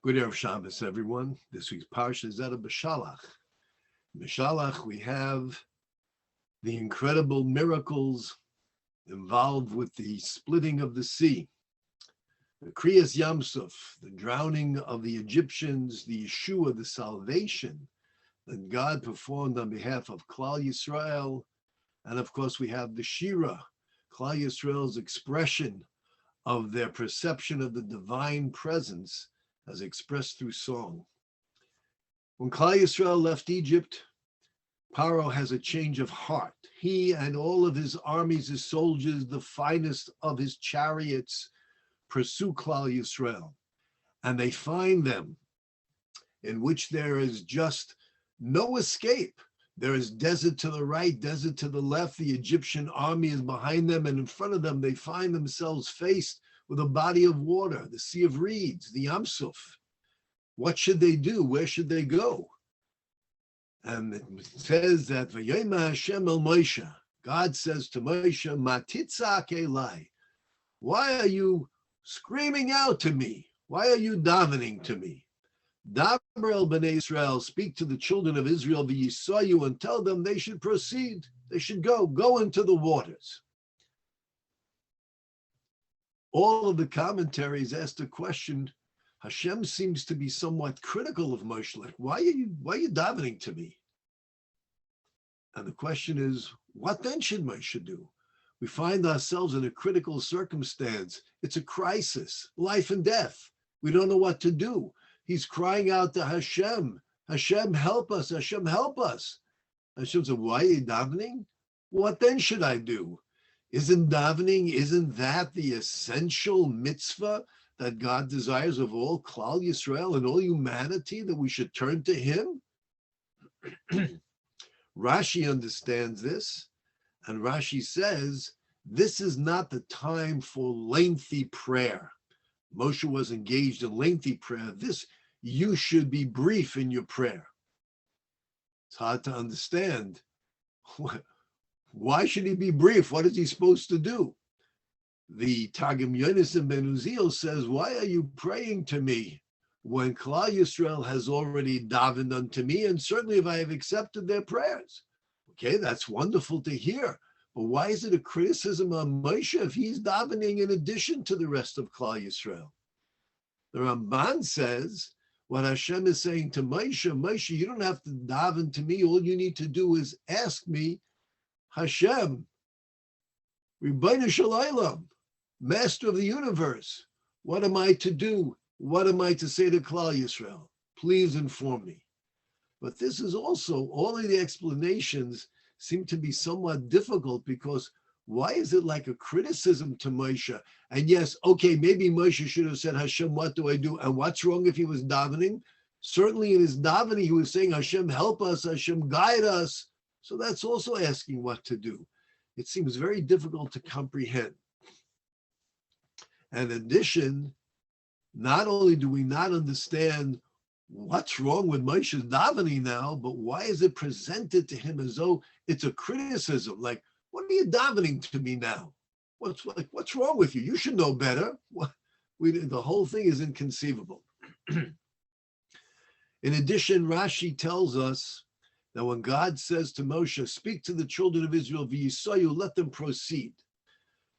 Good Erev Shabbos, everyone. This week's Parsha is Bishalach. In Bishalach, we have the incredible miracles involved with the splitting of the sea, the Kriyas Yamsuf, the drowning of the Egyptians, the Yeshua, the salvation that God performed on behalf of Klal Yisrael. And of course, we have the Shira, Klal Yisrael's expression of their perception of the divine presence as expressed through song. When Klal Yisrael left Egypt, Paro has a change of heart. He and all of his armies, his soldiers, the finest of his chariots, pursue Klal Yisrael. And they find them in which there is just no escape. There is desert to the right, desert to the left. The Egyptian army is behind them, and in front of them, they find themselves faced with a body of water, the Sea of Reeds, the Yam Suf. What should they do? Where should they go? And it says that V'yema Hashem el Moshe, God says to Moshe, Matitzak Elai, why are you screaming out to me? Why are you davening to me? Daber el Bnei Israel, speak to the children of Israel, v'yisayu, and tell them they should proceed. They should go into the waters. All of the commentaries ask the question, Hashem seems to be somewhat critical of Moshe. Like, why are you davening to me? And the question is, what then should Moshe do? We find ourselves in a critical circumstance. It's a crisis, life and death. We don't know what to do. He's crying out to Hashem. Hashem, help us. Hashem, help us. Hashem said, why are you davening? What then should I do? Isn't that the essential mitzvah that God desires of all Klal Yisrael and all humanity, that we should turn to him? Rashi understands this, and Rashi says, this is not the time for lengthy prayer. Moshe was engaged in lengthy prayer. You should be brief in your prayer. It's hard to understand. Why should he be brief? What is he supposed to do? The Targum Yonasan ben Uziel says, why are you praying to me when Klal Yisrael has already davened unto me, and certainly if I have accepted their prayers? Okay, that's wonderful to hear. But why is it a criticism on Moshe if he's davening in addition to the rest of Klal Yisrael? The Ramban says, what Hashem is saying to Moshe, you don't have to daven to me. All you need to do is ask me, Hashem, Ribbono Shel Olam, Master of the universe, what am I to do? What am I to say to Klal Yisrael? Please inform me. But this is also, all of the explanations seem to be somewhat difficult, because why is it like a criticism to Moshe? And yes, okay, maybe Moshe should have said, Hashem, what do I do? And what's wrong if he was davening? Certainly in his davening, he was saying, Hashem, help us, Hashem, guide us. So that's also asking what to do. It seems very difficult to comprehend. And in addition, not only do we not understand what's wrong with Moshe's davening now, but why is it presented to him as though it's a criticism? Like, what are you davening to me now? What's wrong with you? You should know better. The whole thing is inconceivable. In addition, Rashi tells us that when God says to Moshe, speak to the children of Israel, v'yisayu, let them proceed.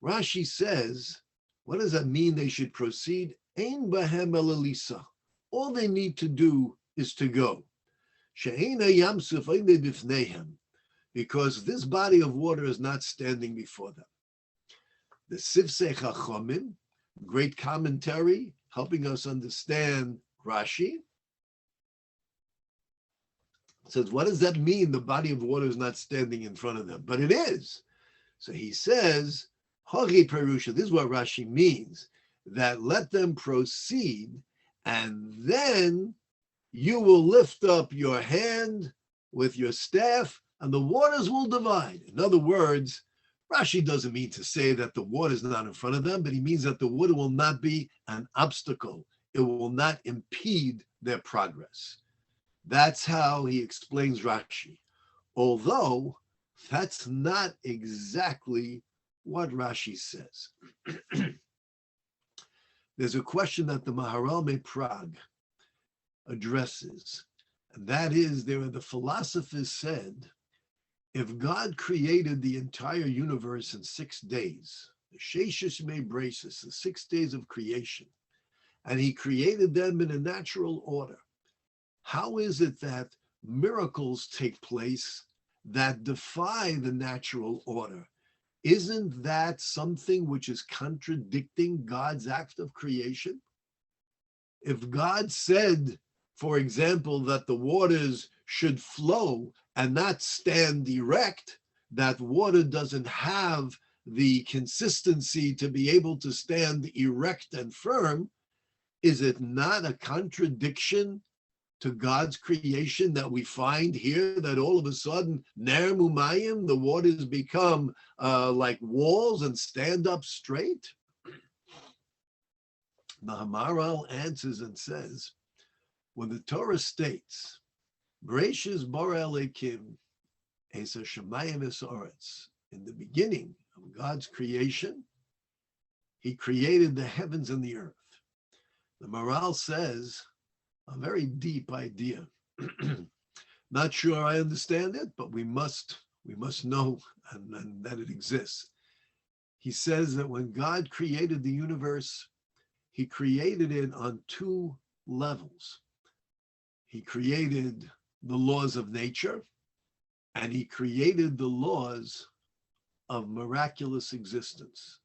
Rashi says, what does that mean they should proceed? Ein bahem el elisa. All they need to do is to go. She'eina yam suf ein bifneihem, because this body of water is not standing before them. The Sifsei Chachomim, great commentary, helping us understand Rashi, says, what does that mean? The body of water is not standing in front of them, but it is. So he says, Hagi Perusha, this is what Rashi means, that let them proceed, and then you will lift up your hand with your staff, and the waters will divide. In other words, Rashi doesn't mean to say that the water is not in front of them, but he means that the water will not be an obstacle. It will not impede their progress. That's how he explains Rashi. Although that's not exactly what Rashi says. There's a question that the Maharal made Prague addresses. And that is, the philosophers said, if God created the entire universe in 6 days, the Sheshis Me Braces, the 6 days of creation, and he created them in a natural order, how is it that miracles take place that defy the natural order? Isn't that something which is contradicting God's act of creation? If God said, for example, that the waters should flow and not stand erect, that water doesn't have the consistency to be able to stand erect and firm, is it not a contradiction to God's creation that we find here, that all of a sudden, ner mumayim, the waters become like walls and stand up straight? The Hamaral answers and says, when the Torah states, Bereshis bara Elokim es hashamayim es haaretz, in the beginning of God's creation, he created the heavens and the earth. The Maharal says a very deep idea. Not sure I understand it, but we must know and that it exists. He says that when God created the universe, he created it on 2 levels. He created the laws of nature, and he created the laws of miraculous existence.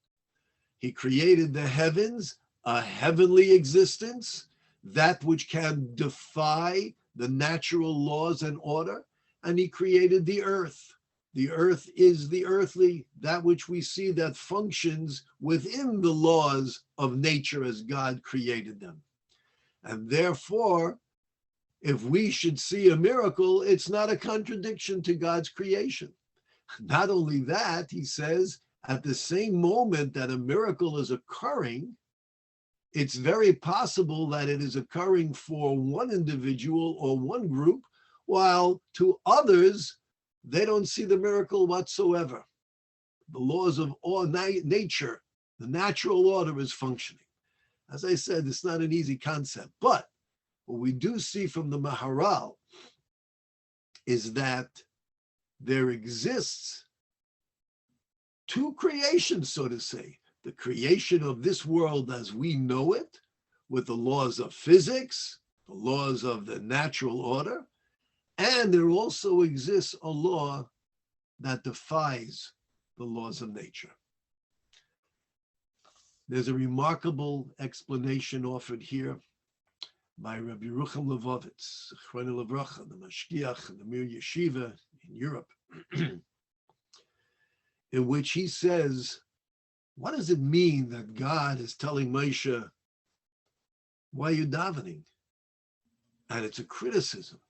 He created the heavens, a heavenly existence, that which can defy the natural laws and order, and he created the earth. The earth is the earthly, that which we see that functions within the laws of nature as God created them. And therefore, if we should see a miracle, it's not a contradiction to God's creation. Not only that, he says, at the same moment that a miracle is occurring, it's very possible that it is occurring for one individual or one group, while to others, they don't see the miracle whatsoever. The laws of nature, the natural order is functioning. As I said, it's not an easy concept, but what we do see from the Maharal is that there exists 2 creations, so to say. The creation of this world as we know it, with the laws of physics, the laws of the natural order, and there also exists a law that defies the laws of nature. There's a remarkable explanation offered here by Rabbi Rucham Levovitz, Zechrona Livracha, the Mashgiach and the Mir Yeshiva in Europe, in which he says, what does it mean that God is telling Moshe, why are you davening? And it's a criticism.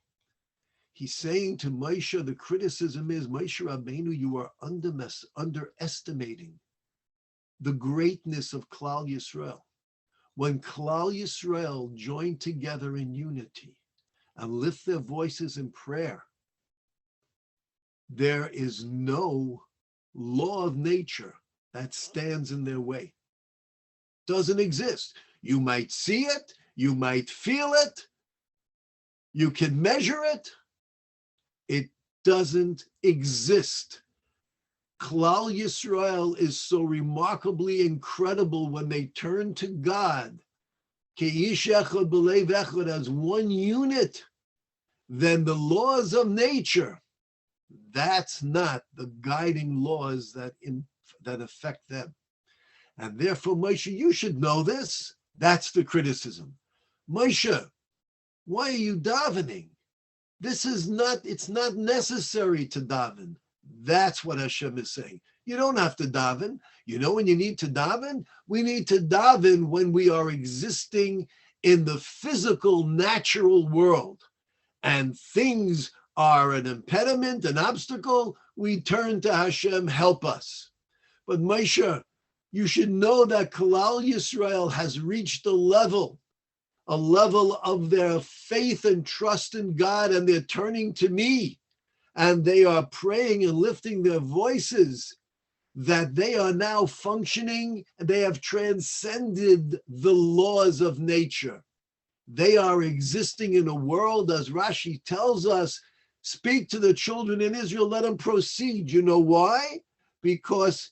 He's saying to Moshe, the criticism is, Moshe Rabbeinu, you are underestimating the greatness of Klal Yisrael. When Klal Yisrael join together in unity and lift their voices in prayer, there is no law of nature that stands in their way. Doesn't exist. You might see it, you might feel it, you can measure it. It doesn't exist. Klal Yisrael is so remarkably incredible when they turn to God, Keish echad b'lev echad, as one unit, then the laws of nature, that's not the guiding laws that affect them. And therefore, Moshe, you should know this. That's the criticism. Moshe, why are you davening? It's not necessary to daven. That's what Hashem is saying. You don't have to daven. You know when you need to daven? We need to daven when we are existing in the physical, natural world, and things are an impediment, an obstacle. We turn to Hashem, help us. But Moshe, you should know that Klal Yisrael has reached a level of their faith and trust in God, and they're turning to me, and they are praying and lifting their voices, that they are now functioning, and they have transcended the laws of nature. They are existing in a world, as Rashi tells us, speak to the children in Israel, let them proceed. You know why? Because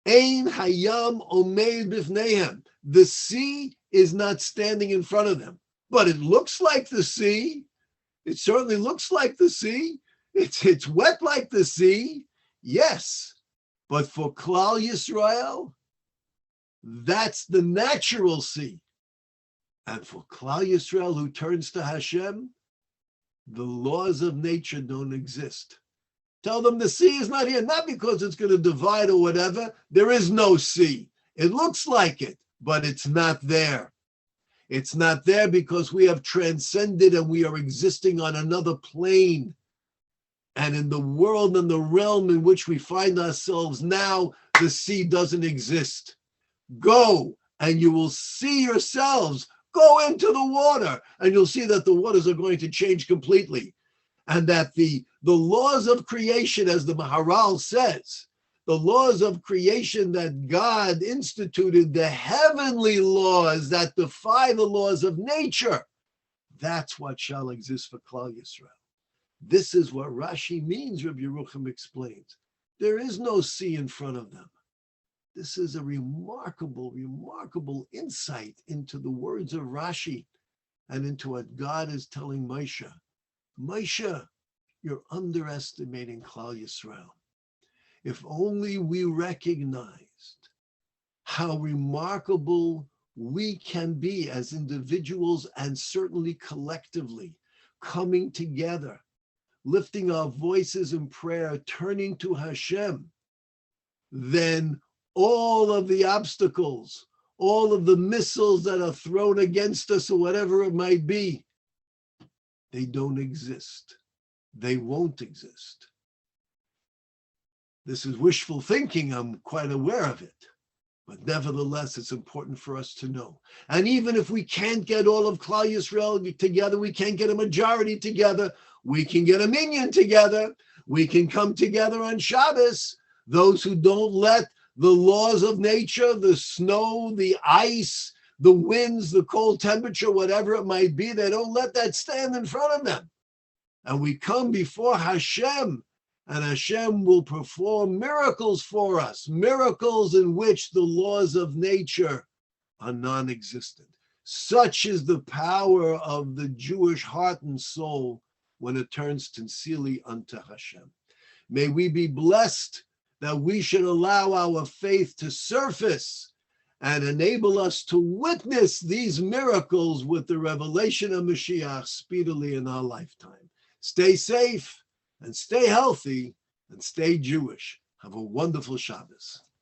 Ein Hayam Omeid Bifneihem. The sea is not standing in front of them, but it looks like the sea. It certainly looks like the sea. It's wet like the sea. Yes, but for Klal Yisrael, that's the natural sea. And for Klal Yisrael who turns to Hashem, the laws of nature don't exist. Tell them the sea is not here, not because it's going to divide or whatever. There is no sea. It looks like it, but it's not there. It's not there because we have transcended and we are existing on another plane. And in the world and the realm in which we find ourselves now, the sea doesn't exist. Go and you will see yourselves. Go into the water and you'll see that the waters are going to change completely. And that the laws of creation, as the Maharal says, the laws of creation that God instituted, the heavenly laws that defy the laws of nature, that's what shall exist for Klal Yisrael. This is what Rashi means, Rabbi Yerucham explains. There is no sea in front of them. This is a remarkable, remarkable insight into the words of Rashi and into what God is telling Moshe. Moshe, you're underestimating Klal Yisrael. If only we recognized how remarkable we can be as individuals and certainly collectively, coming together, lifting our voices in prayer, turning to Hashem, then all of the obstacles, all of the missiles that are thrown against us or whatever it might be, they don't exist. They won't exist. This is wishful thinking, I'm quite aware of it. But nevertheless, it's important for us to know. And even if we can't get all of Klal Yisrael together, we can't get a majority together, we can get a minyan together, we can come together on Shabbos. Those who don't let the laws of nature, the snow, the ice, the winds, the cold temperature, whatever it might be, they don't let that stand in front of them. And we come before Hashem, and Hashem will perform miracles for us, miracles in which the laws of nature are non-existent. Such is the power of the Jewish heart and soul when it turns sincerely unto Hashem. May we be blessed that we should allow our faith to surface and enable us to witness these miracles with the revelation of Mashiach speedily in our lifetime. Stay safe and stay healthy and stay Jewish. Have a wonderful Shabbos.